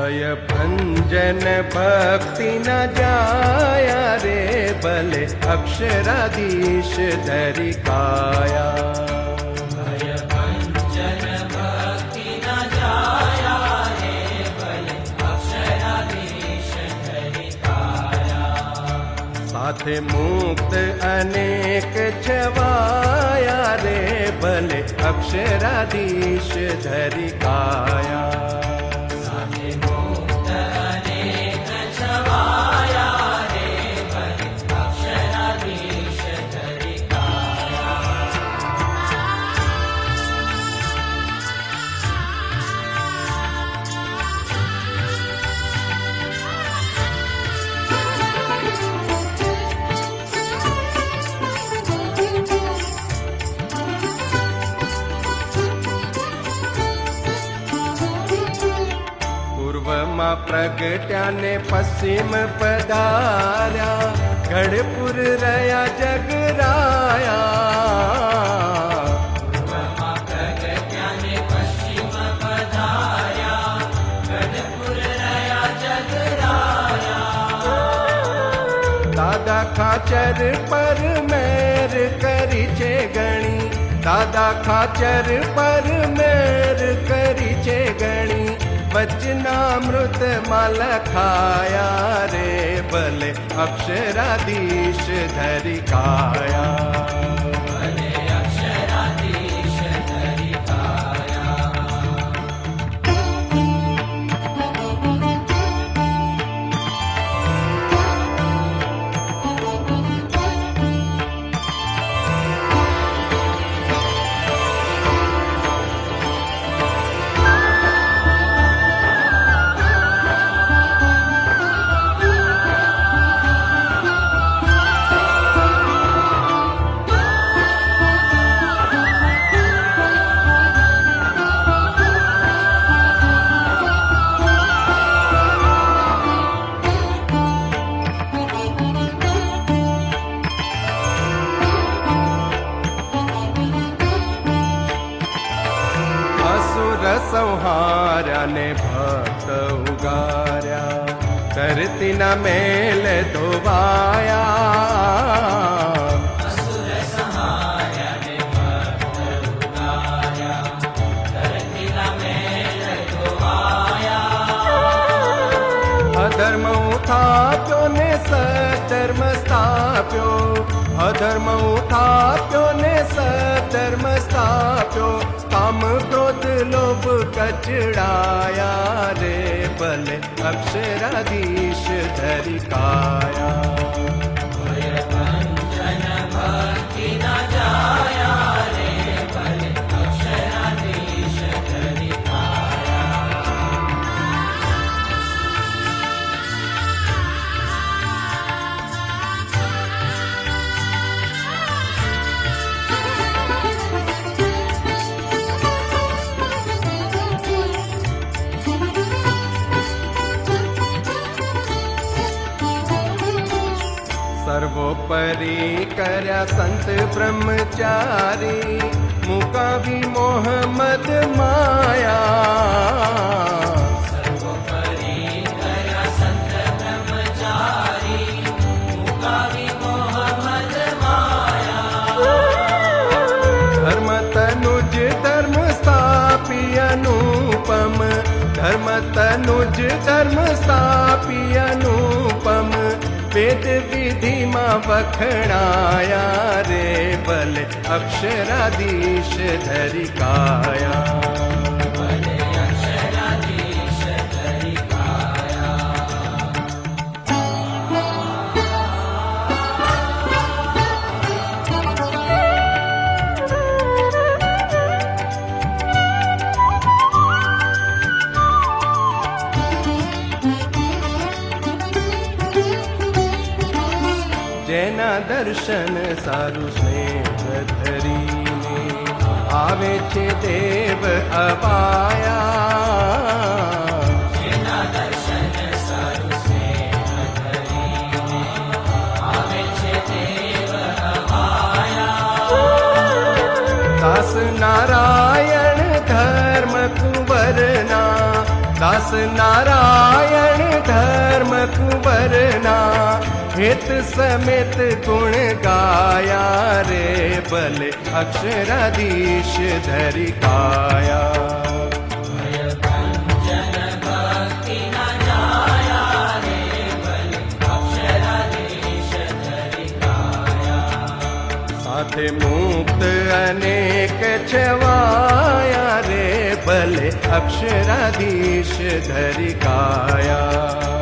भय भंजन भक्ति न जाया रे, भले अक्षराधीश धरि काया। भय भंजन भक्ति न जाया रे, भले अक्षराधीश धरि काया। साथे मुक्त अनेक छवाया रे, भले अक्षराधीश धरि काया। પૂર્વમાં પ્રગટ્યા ને પશ્ચિમ પધાર્યા, ગઢપુર રહ્યા જગરાયા। પૂર્વમાં પ્રગટ્યા ને પશ્ચિમ પધાર્યા, ગઢપુર રહ્યા જગરાયા। દાદા ખાચર પર મેર કરી છે ગણી, દાદા ખાચર પર મેર કરી છે ગણી। वचनामृत माला खाया रे, भले अक्षराधीश धरि काया। भले अक्षराधीश धरि काया। संहार्या ने भक्त उगार्या, धरती न मेल धोवाया। असुर संहार्या ने भक्त उगार्या, धरती न मेल धोवाया। अधर्म उठाप्यो ने सधर्म स्थाप्यो, अधर्म उठाप्यो ने सधर्म स्थाप्यो। काम क्रोध लोभ कचड़ाया रे, भले अक्षराधीश धरि काया। भय भंजन भक्ति न जाया रे, भले अक्षराधीश धरि काया। सर्वोपरि कर्या संत ब्रह्मचारी, मुकावी मोह मद माया। सर्वोपरि कर्या संत ब्रह्मचारी, मुकावी मोह मद माया। धर्म तनुज धर्म स्थापी अनुपम, धर्म तनुज धर्म स्थापी अनुपम। वेद विधि मां वखणाया रे, भले अक्षराधीश धरि काया। भले अक्षराधीश धरि काया। જેના દર્શન સારું સ્નેહ ધરીને આવે છે દેવ અપાયા। જેના દર્શન સારું સ્નેહ ધરીને આવે છે દેવ અપાયા। દાસ નારાયણ ધર્મ કુંવરના, દાસ દાસ નારાયણ ધર્મ કુંવરના હિત સમેત ગુણ ગાયા રે ભલે અક્ષરાધીશ ધરી કાયા ભયભંજન ભક્તિના જાયા રે ભલે અક્ષરાધીશ ધરી કાયા સાથે મુક્ત અનેક છવાયા રે ભલે અક્ષરાધીશ ધરી કાયા